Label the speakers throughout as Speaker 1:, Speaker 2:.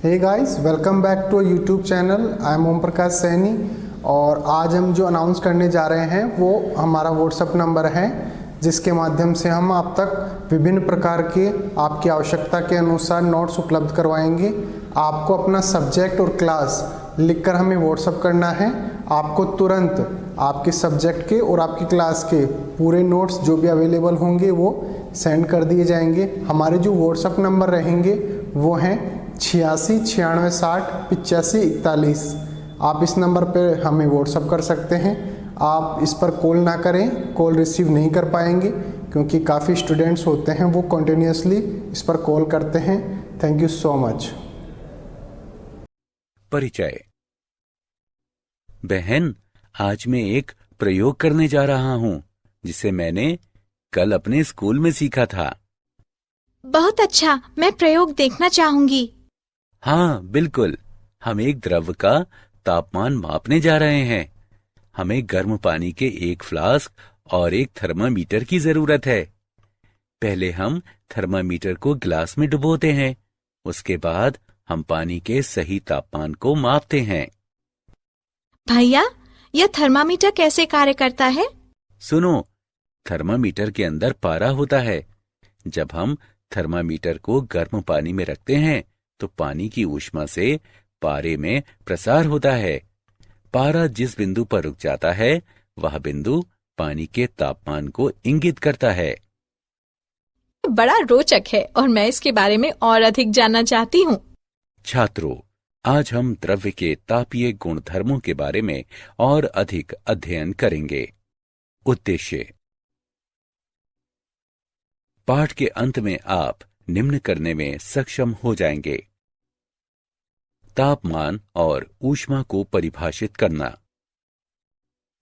Speaker 1: Hey guys, welcome back to YouTube channel. I am Om Prakash Saini और आज हम जो अनाउंस करने जा रहे हैं वो हमारा व्हाट्सएप नंबर है, जिसके माध्यम से हम आप तक विभिन्न प्रकार के आपकी आवश्यकता के अनुसार नोट्स उपलब्ध करवाएंगे। आपको अपना सब्जेक्ट और क्लास लिखकर हमें व्हाट्सएप करना है। आपको तुरंत आपके सब्जेक्ट के और आपकी क्लास के पूरे नोट्स जो भी अवेलेबल होंगे वो सेंड कर दिए जाएंगे। हमारे जो व्हाट्सएप नंबर रहेंगे वो हैं 86 96 60 85 41। आप इस नंबर पर हमें व्हाट्सएप कर सकते हैं। आप इस पर कॉल ना करें, कॉल रिसीव नहीं कर पाएंगे क्योंकि काफ़ी स्टूडेंट्स होते हैं वो कंटिन्यूसली इस पर कॉल करते हैं। Thank you so much.
Speaker 2: परिचय। बहन, आज मैं एक प्रयोग करने जा रहा हूँ जिसे मैंने कल अपने स्कूल में सीखा था।
Speaker 3: बहुत अच्छा, मैं प्रयोग देखना चाहूंगी।
Speaker 2: हाँ बिल्कुल, हम एक द्रव का तापमान मापने जा रहे हैं। हमें गर्म पानी के एक फ्लास्क और एक थर्मामीटर की जरूरत है। पहले हम थर्मामीटर को गिलास में डुबोते हैं, उसके बाद हम पानी के सही तापमान को मापते हैं।
Speaker 3: भैया, यह थर्मामीटर कैसे कार्य करता है?
Speaker 2: सुनो, थर्मामीटर के अंदर पारा होता है। जब हम थर्मामीटर को गर्म पानी में रखते हैं तो पानी की ऊष्मा से पारे में प्रसार होता है। पारा जिस बिंदु पर रुक जाता है वह बिंदु पानी के तापमान को इंगित करता है।
Speaker 3: बड़ा रोचक है और मैं इसके बारे में और अधिक जानना चाहती हूँ।
Speaker 2: छात्रों, आज हम द्रव्य के तापीय गुणधर्मों के बारे में और अधिक अध्ययन करेंगे। उद्देश्य। पाठ के अंत में आप निम्न करने में सक्षम हो जाएंगे: तापमान और ऊष्मा को परिभाषित करना,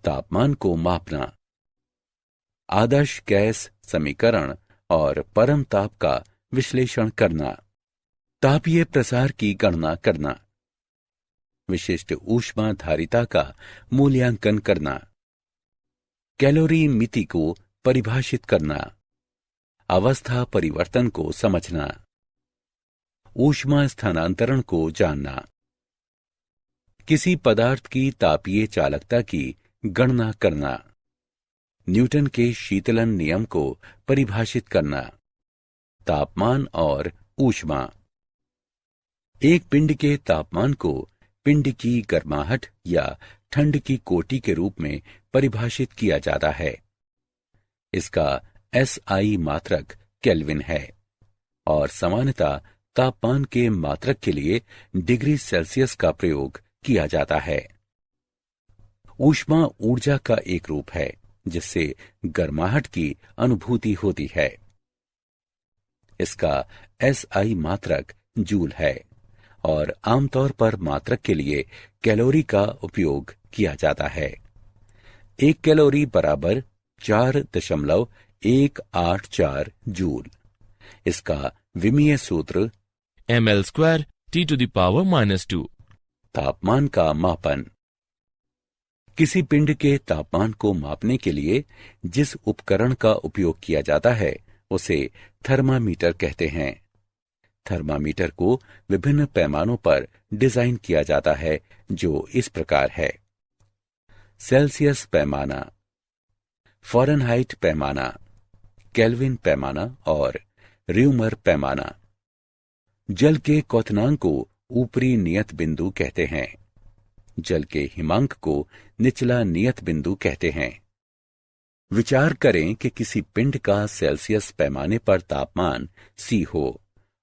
Speaker 2: तापमान को मापना, आदर्श गैस समीकरण और परम ताप का विश्लेषण करना, तापीय प्रसार की गणना करना, विशिष्ट ऊष्मा धारिता का मूल्यांकन करना, कैलोरी मिति को परिभाषित करना, अवस्था परिवर्तन को समझना, ऊष्मा स्थानांतरण को जानना, किसी पदार्थ की तापीय चालकता की गणना करना, न्यूटन के शीतलन नियम को परिभाषित करना, तापमान और ऊष्मा। एक पिंड के तापमान को पिंड की गर्माहट या ठंड की कोटि के रूप में परिभाषित किया जाता है। इसका SI मात्रक केल्विन है और सामान्यतः तापमान के मात्रक के लिए डिग्री सेल्सियस का प्रयोग किया जाता है। ऊष्मा ऊर्जा का एक रूप है जिससे गर्माहट की अनुभूति होती है। इसका SI मात्रक जूल है और आमतौर पर मात्रक के लिए कैलोरी का उपयोग किया जाता है। 1 कैलोरी बराबर 4.184 जूल। इसका विमीय सूत्र
Speaker 4: ml² T⁻⁻²।
Speaker 2: तापमान का मापन। किसी पिंड के तापमान को मापने के लिए जिस उपकरण का उपयोग किया जाता है उसे थर्मामीटर कहते हैं। थर्मामीटर को विभिन्न पैमानों पर डिजाइन किया जाता है जो इस प्रकार है: सेल्सियस पैमाना, फ़ारेनहाइट पैमाना, केल्विन पैमाना और र्यूमर पैमाना। जल के क्वथनांक को ऊपरी नियत बिंदु कहते हैं। जल के हिमांक को निचला नियत बिंदु कहते हैं। विचार करें कि किसी पिंड का सेल्सियस पैमाने पर तापमान C हो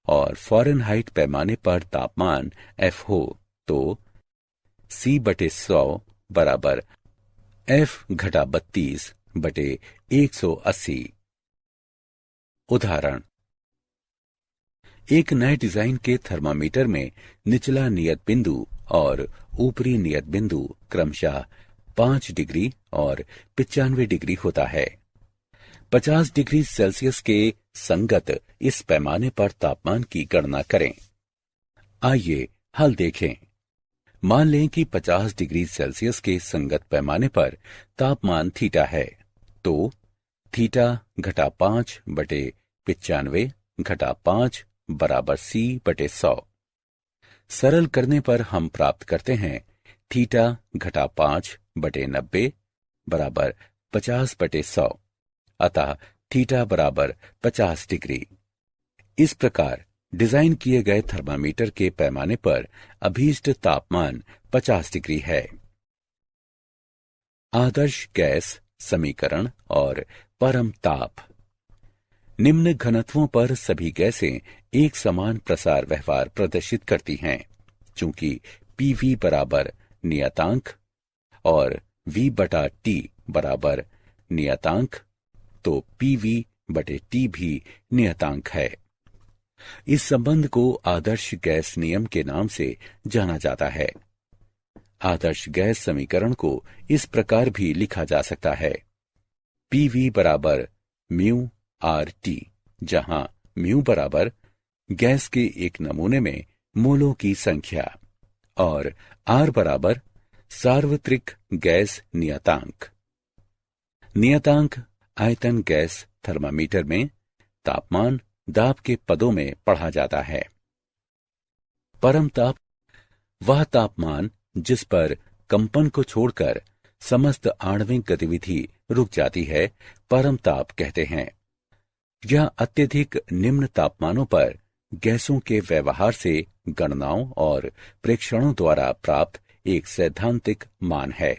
Speaker 2: और फ़ारेनहाइट पैमाने पर तापमान F हो तो C/100 बराबर F-32/180। उदाहरण: एक नए डिजाइन के थर्मामीटर में निचला नियत बिंदु और ऊपरी नियत बिंदु क्रमशः 5 डिग्री और 95 डिग्री होता है। 50 डिग्री सेल्सियस के संगत इस पैमाने पर तापमान की गणना करें। आइए हल देखें। मान लें कि 50 डिग्री सेल्सियस के संगत पैमाने पर तापमान थीटा है, तो θ-5/95 - 5 = C/100। सरल करने पर हम प्राप्त करते हैं थीटा घटा 5/90 बराबर 50/100, अतः थीटा बराबर 50 डिग्री। इस प्रकार डिजाइन किए गए थर्मामीटर के पैमाने पर अभीष्ट तापमान 50 डिग्री है। आदर्श गैस समीकरण और परम ताप। निम्न घनत्वों पर सभी गैसें एक समान प्रसार व्यवहार प्रदर्शित करती हैं। चूंकि PV बराबर नियतांक और V/T बराबर नियतांक, तो PV/T भी नियतांक है। इस संबंध को आदर्श गैस नियम के नाम से जाना जाता है। आदर्श गैस समीकरण को इस प्रकार भी लिखा जा सकता है, PV बराबर μRT, जहां म्यू बराबर गैस के एक नमूने में मोलों की संख्या और R बराबर सार्वत्रिक गैस नियतांक। नियतांक आयतन गैस थर्मामीटर में तापमान दाब के पदों में पढ़ा जाता है। परम ताप वह तापमान जिस पर कंपन को छोड़कर समस्त आणविक गतिविधि रुक जाती है, परम ताप कहते हैं। यह अत्यधिक निम्न तापमानों पर गैसों के व्यवहार से गणनाओं और प्रेक्षणों द्वारा प्राप्त एक सैद्धांतिक मान है।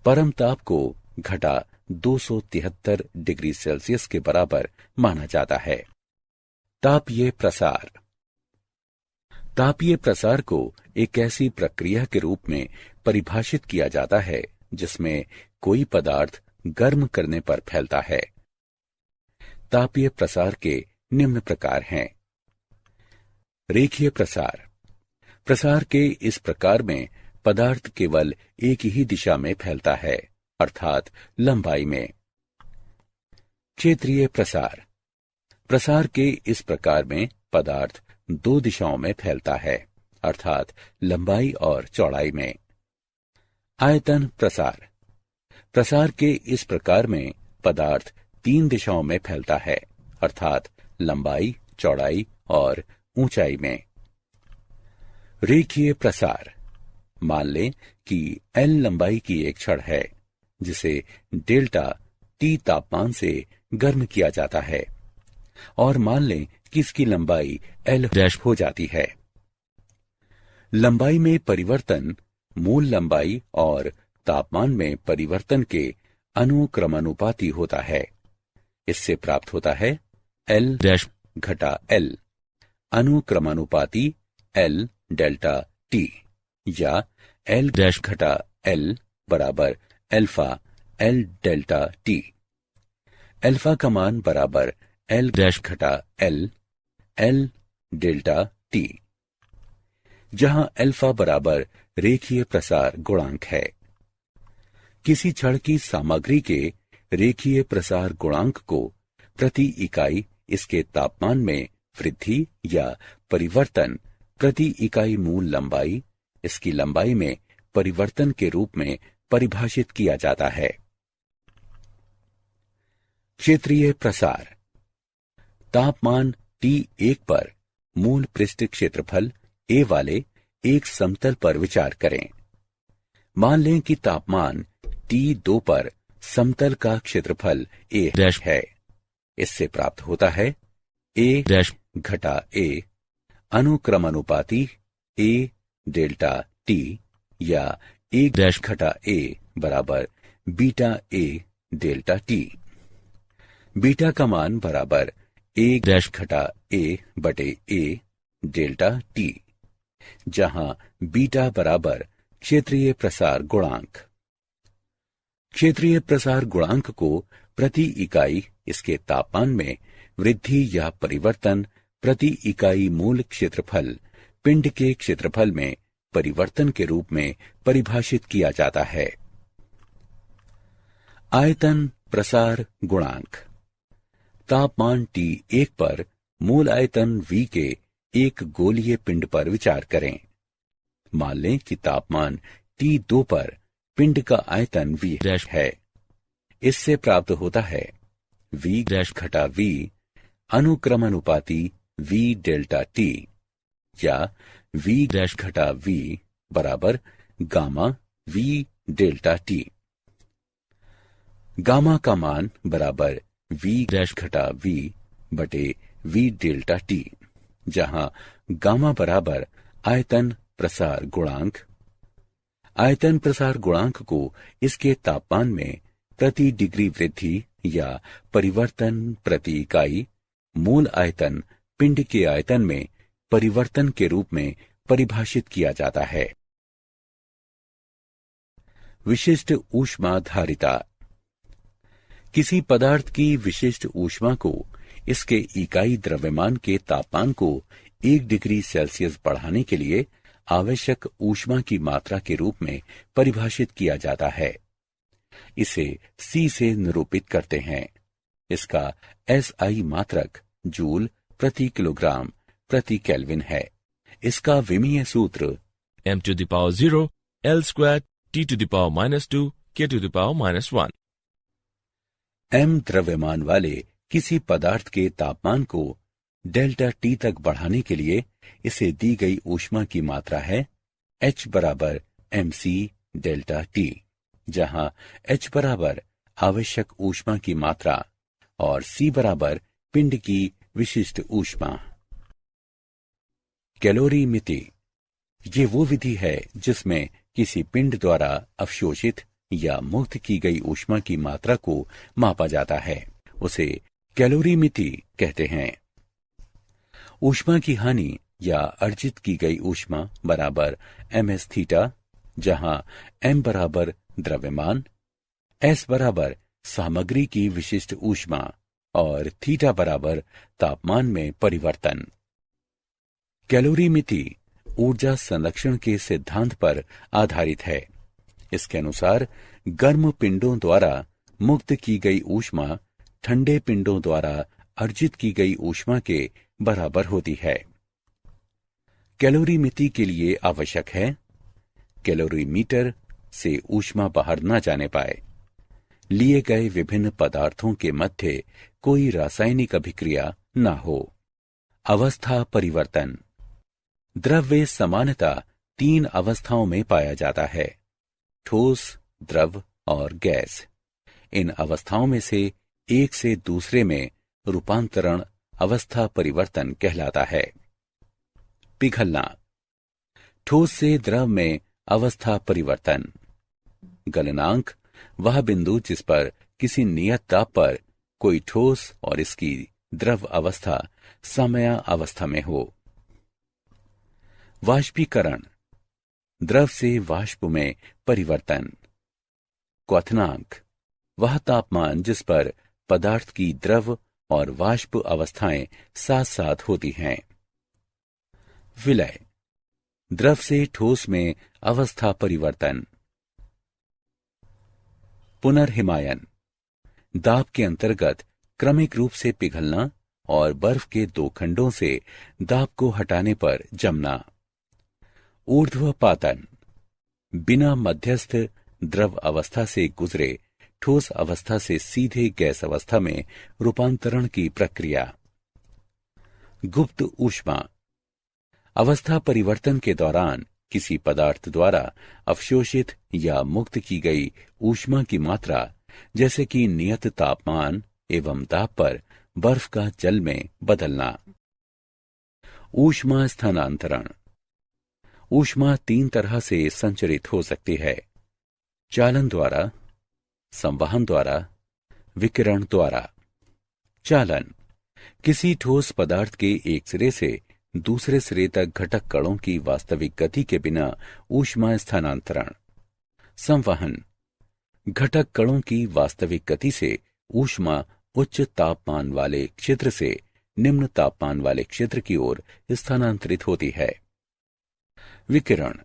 Speaker 2: परम ताप को घटा 273 डिग्री सेल्सियस के बराबर माना जाता है। तापीय प्रसार। तापीय प्रसार को एक ऐसी प्रक्रिया के रूप में परिभाषित किया जाता है जिसमें कोई पदार्थ गर्म करने पर फैलता है। तापीय प्रसार के निम्न प्रकार हैं। रेखीय प्रसार। प्रसार के इस प्रकार में पदार्थ केवल एक ही दिशा में फैलता है, अर्थात लंबाई में। क्षेत्रीय प्रसार। प्रसार के इस प्रकार में पदार्थ दो दिशाओं में फैलता है, अर्थात लंबाई और चौड़ाई में। आयतन प्रसार। प्रसार के इस प्रकार में पदार्थ 3 दिशाओं में फैलता है, अर्थात लंबाई, चौड़ाई और ऊंचाई में। रेखीय प्रसार। मान लें कि L लंबाई की एक छड़ है जिसे डेल्टा T तापमान से गर्म किया जाता है, और मान लें कि इसकी लंबाई L डैश हो जाती है। लंबाई में परिवर्तन मूल लंबाई और तापमान में परिवर्तन के अनुक्रमानुपाती होता है। इससे प्राप्त होता है L डैश घटा L अनुक्रमानुपाती L डेल्टा T, या L डैश घटा L बराबर alpha L delta T। Alpha का मान बराबर L डैश घटा L डेल्टा T, जहां अल्फा बराबर रेखीय प्रसार गुणांक है। किसी छड़ की सामग्री के रेखीय प्रसार गुणांक को प्रति इकाई इसके तापमान में वृद्धि या परिवर्तन प्रति इकाई मूल लंबाई इसकी लंबाई में परिवर्तन के रूप में परिभाषित किया जाता है। क्षेत्रीय प्रसार। तापमान T1 पर मूल पृष्ठ क्षेत्रफल A वाले एक समतल पर विचार करें। मान लें कि तापमान T2 पर समतल का क्षेत्रफल A डैश है। इससे प्राप्त होता है A डैश घटा A अनुक्रमानुपाती A डेल्टा T, या A डैश घटा A बराबर beta A delta T। Beta का मान बराबर A डैश घटा A बटे A डेल्टा T, जहां बीटा बराबर क्षेत्रीय प्रसार गुणांक। क्षेत्रीय प्रसार गुणांक को प्रति इकाई इसके तापमान में वृद्धि या परिवर्तन प्रति इकाई मूल क्षेत्रफल पिंड के क्षेत्रफल में परिवर्तन के रूप में परिभाषित किया जाता है। आयतन प्रसार गुणांक। तापमान T1 पर मूल आयतन V के एक गोलीय पिंड पर विचार करें। मान लें कि तापमान T2 पर पिंड का आयतन V डैश है। इससे प्राप्त होता है V डैश घटा V अनुक्रमानुपाती V डेल्टा T, या v डैश घटा v बराबर gamma v delta t। Gamma का मान बराबर v डैश घटा v बटे v डेल्टा t, जहां गामा बराबर आयतन प्रसार गुणांक। आयतन प्रसार गुणांक को इसके तापमान में प्रति डिग्री वृद्धि या परिवर्तन प्रति इकाई मूल आयतन पिंड के आयतन में परिवर्तन के रूप में परिभाषित किया जाता है। विशिष्ट ऊष्मा धारिता। किसी पदार्थ की विशिष्ट ऊष्मा को इसके इकाई द्रव्यमान के तापमान को 1 डिग्री सेल्सियस बढ़ाने के लिए आवश्यक ऊष्मा की मात्रा के रूप में परिभाषित किया जाता है। इसे C से निरूपित करते हैं। इसका SI मात्रक जूल प्रति किलोग्राम प्रति केल्विन है। इसका विमीय सूत्र
Speaker 4: m to the power 0 L square T to the power -2 K to the power -1।
Speaker 2: m द्रव्यमान वाले किसी पदार्थ के तापमान को डेल्टा T तक बढ़ाने के लिए इसे दी गई ऊष्मा की मात्रा है H बराबर mc डेल्टा T, जहां H बराबर आवश्यक ऊष्मा की मात्रा और C बराबर पिंड की विशिष्ट ऊष्मा। कैलोरी मिति। ये वो विधि है जिसमें किसी पिंड द्वारा अवशोषित या मुक्त की गई ऊष्मा की मात्रा को मापा जाता है। उसे कैलोरी मिति कहते हैं। ऊष्मा की हानि या अर्जित की गई ऊष्मा बराबर ms थीटा, जहां m बराबर द्रव्यमान, s बराबर सामग्री की विशिष्ट ऊष्मा और थीटा बराबर तापमान में परिवर्तन। कैलोरी मिति ऊर्जा संरक्षण के सिद्धांत पर आधारित है। इसके अनुसार गर्म पिंडों द्वारा मुक्त की गई ऊष्मा ठंडे पिंडों द्वारा अर्जित की गई ऊष्मा के बराबर होती है। कैलोरी मिति के लिए आवश्यक है कैलोरीमीटर से ऊष्मा बाहर न जाने पाए, लिए गए विभिन्न पदार्थों के मध्य कोई रासायनिक अभिक्रिया न हो। अवस्था परिवर्तन। द्रव्य सामान्यतः 3 अवस्थाओं में पाया जाता है, ठोस, द्रव और गैस। इन अवस्थाओं में से एक से दूसरे में रूपांतरण अवस्था परिवर्तन कहलाता है। पिघलना। ठोस से द्रव में अवस्था परिवर्तन। गलनांक वह बिंदु जिस पर किसी नियत ताप पर कोई ठोस और इसकी द्रव अवस्था समय अवस्था में हो। वाष्पीकरण। द्रव से वाष्प में परिवर्तन। क्वथनांक वह तापमान जिस पर पदार्थ की द्रव और वाष्प अवस्थाएं साथ साथ होती हैं। विलय। द्रव से ठोस में अवस्था परिवर्तन। पुनर्हिमायन। दाब के अंतर्गत क्रमिक रूप से पिघलना और बर्फ के 2 खंडों से दाब को हटाने पर जमना। ऊर्ध्वपातन। बिना मध्यस्थ द्रव अवस्था से गुजरे ठोस अवस्था से सीधे गैस अवस्था में रूपांतरण की प्रक्रिया। गुप्त ऊष्मा। अवस्था परिवर्तन के दौरान किसी पदार्थ द्वारा अवशोषित या मुक्त की गई ऊष्मा की मात्रा, जैसे कि नियत तापमान एवं दाब पर बर्फ का जल में बदलना। ऊष्मा स्थानांतरण। ऊष्मा 3 तरह से संचरित हो सकती है, चालन द्वारा, संवहन द्वारा, विकिरण द्वारा। चालन किसी ठोस पदार्थ के एक सिरे से दूसरे सिरे तक घटक कणों की वास्तविक गति के बिना ऊष्मा स्थानांतरण। संवहन घटक कणों की वास्तविक गति से ऊष्मा उच्च तापमान वाले क्षेत्र से निम्न तापमान वाले क्षेत्र की ओर स्थानांतरित होती है। विकिरण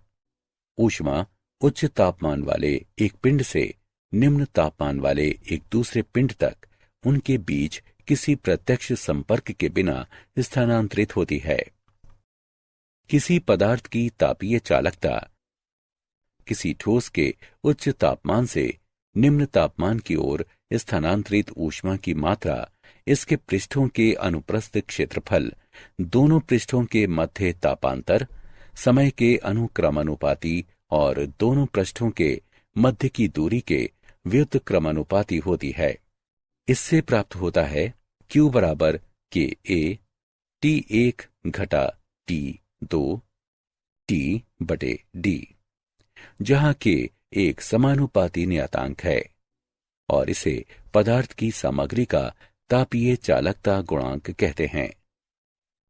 Speaker 2: ऊष्मा उच्च तापमान वाले एक पिंड से निम्न तापमान वाले एक दूसरे पिंड तक उनके बीच किसी प्रत्यक्ष संपर्क के बिना स्थानांतरित होती है। किसी पदार्थ की तापीय चालकता किसी ठोस के उच्च तापमान से निम्न तापमान की ओर स्थानांतरित ऊष्मा की मात्रा इसके पृष्ठों के अनुप्रस्थ क्षेत्रफल, दोनों पृष्ठों के मध्य तापांतर समय के अनुक्रमानुपाती और दोनों पृष्ठों के मध्य की दूरी के व्युत्क्रमानुपाती होती है। इससे प्राप्त होता है Q बराबर के ए T1 घटा T2 T बटे D, जहां के एक समानुपाती नियतांक है और इसे पदार्थ की सामग्री का तापीय चालकता गुणांक कहते हैं।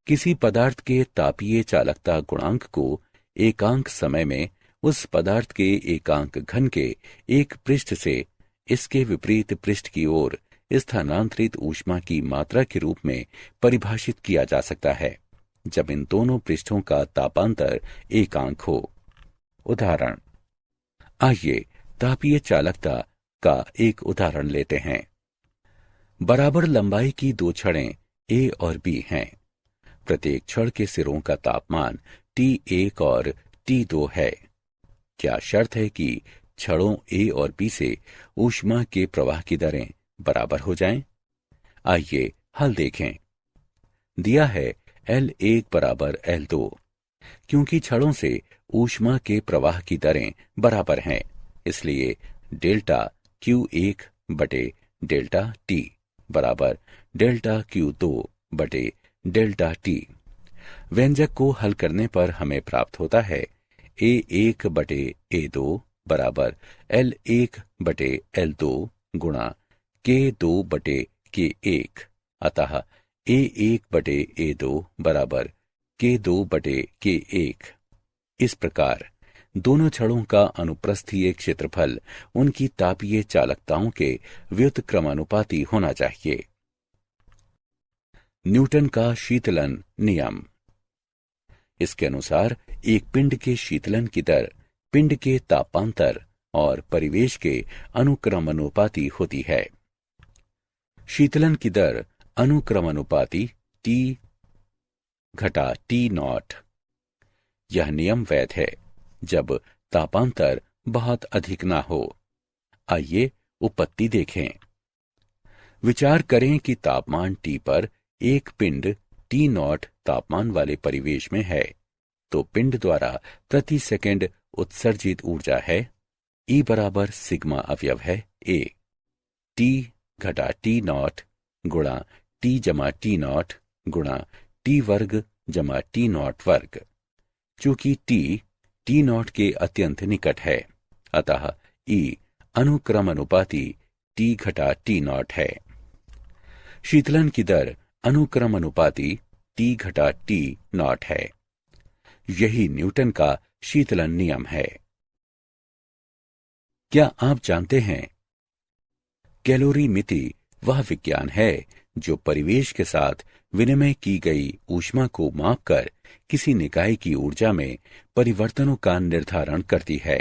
Speaker 2: किसी पदार्थ के तापीय चालकता गुणांक को एकांक समय में उस पदार्थ के एकांक घन के एक पृष्ठ से इसके विपरीत पृष्ठ की ओर स्थानांतरित ऊष्मा की मात्रा के रूप में परिभाषित किया जा सकता है, जब इन दोनों पृष्ठों का तापांतर एकांक हो। उदाहरण, आइए तापीय चालकता का एक उदाहरण लेते हैं। बराबर लंबाई की दो छड़ें A और B हैं। प्रत्येक छड़ के सिरों का तापमान T1 और T2 है। क्या शर्त है कि छड़ों A और B से ऊष्मा के प्रवाह की दरें बराबर हो जाएं? आइए हल देखें। दिया है L1 बराबर L2। क्योंकि छड़ों से ऊष्मा के प्रवाह की दरें बराबर हैं, इसलिए डेल्टा Q1 बटे डेल्टा T बराबर डेल्टा Q2 बटे डेल्टा T। व्यंजक को हल करने पर हमें प्राप्त होता है A1 बटे A2 बराबर L1 बटे L2 गुणा K2 बटे K1। अतः A1 बटे A2 बराबर K2 बटे K1। इस प्रकार दोनों छड़ों का अनुप्रस्थीय क्षेत्रफल उनकी तापीय चालकताओं के व्युत्क्रमानुपाती होना चाहिए। न्यूटन का शीतलन नियम। इसके अनुसार एक पिंड के शीतलन की दर पिंड के तापांतर और परिवेश के अनुक्रमानुपाती होती है। शीतलन की दर अनुक्रमानुपाती T घटा T0। यह नियम वैध है जब तापांतर बहुत अधिक ना हो। आइए उपपत्ति देखें। विचार करें कि तापमान T पर एक पिंड T0 तापमान वाले परिवेश में है, तो पिंड द्वारा प्रति सेकंड उत्सर्जित ऊर्जा है E बराबर सिग्मा अवयव है A T घटा T0 गुणा T जमा T0 गुणा T वर्ग जमा T0 वर्ग। चूंकि T0 के अत्यंत निकट है, अतः E अनुक्रमानुपाती T घटा T0 है। शीतलन की दर अनुक्रमानुपाती T घटा T0 है। यही न्यूटन का शीतलन नियम है। क्या आप जानते हैं, कैलोरीमिति वह विज्ञान है जो परिवेश के साथ विनिमय की गई ऊष्मा को मापकर किसी निकाय की ऊर्जा में परिवर्तनों का निर्धारण करती है।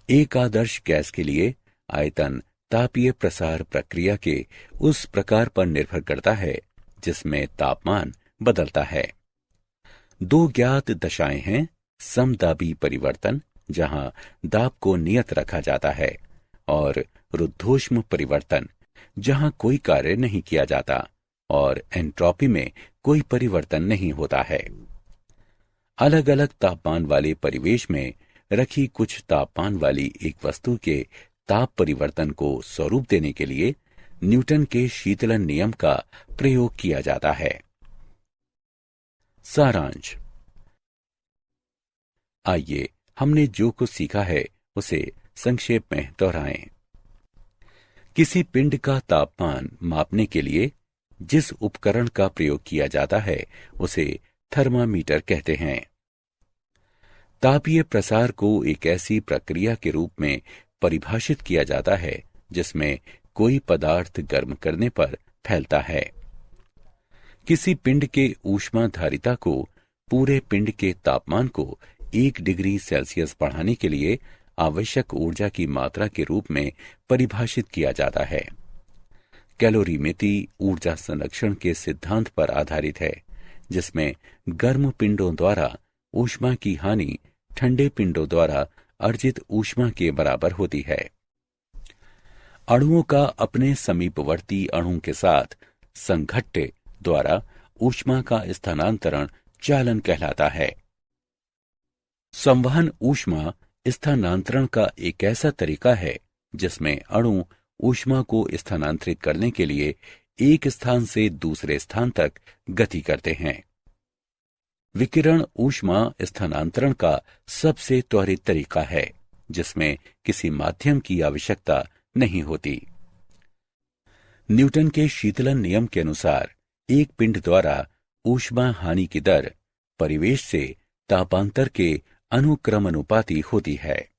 Speaker 2: एक आदर्श गैस के लिए आयतन तापीय प्रसार प्रक्रिया के उस प्रकार पर निर्भर करता है जिसमें तापमान बदलता है। दो ज्ञात दशाएं हैं, समदाबी परिवर्तन जहां दाब को नियत रखा जाता है, और रुद्धोष्म परिवर्तन जहां कोई कार्य नहीं किया जाता और एंट्रोपी में कोई परिवर्तन नहीं होता है। अलग अलग तापमान वाले परिवेश में रखी कुछ तापमान वाली एक वस्तु के ताप परिवर्तन को स्वरूप देने के लिए न्यूटन के शीतलन नियम का प्रयोग किया जाता है। सारांश। आइए हमने जो कुछ सीखा है उसे संक्षेप में दोहराएं। किसी पिंड का तापमान मापने के लिए जिस उपकरण का प्रयोग किया जाता है उसे थर्मामीटर कहते हैं। तापीय प्रसार को एक ऐसी प्रक्रिया के रूप में परिभाषित किया जाता है जिसमें कोई पदार्थ गर्म करने पर फैलता है। किसी पिंड के ऊष्माधारिता को पूरे पिंड के तापमान को 1 डिग्री सेल्सियस बढ़ाने के लिए आवश्यक ऊर्जा की मात्रा के रूप में परिभाषित किया जाता है। कैलोरीमिति ऊर्जा संरक्षण के सिद्धांत पर आधारित है, जिसमें गर्म पिंडों द्वारा ऊष्मा की हानि ठंडे पिंडों द्वारा अर्जित ऊष्मा के बराबर होती है। अणुओं का अपने समीपवर्ती अणु के साथ संघट्ट द्वारा ऊष्मा का स्थानांतरण चालन कहलाता है। संवहन ऊष्मा स्थानांतरण का एक ऐसा तरीका है जिसमें अणु ऊष्मा को स्थानांतरित करने के लिए एक स्थान से दूसरे स्थान तक गति करते हैं। विकिरण ऊष्मा स्थानांतरण का सबसे त्वरित तरीका है जिसमें किसी माध्यम की आवश्यकता नहीं होती। न्यूटन के शीतलन नियम के अनुसार एक पिंड द्वारा ऊष्मा हानि की दर परिवेश से तापांतर के अनुक्रमानुपाती होती है।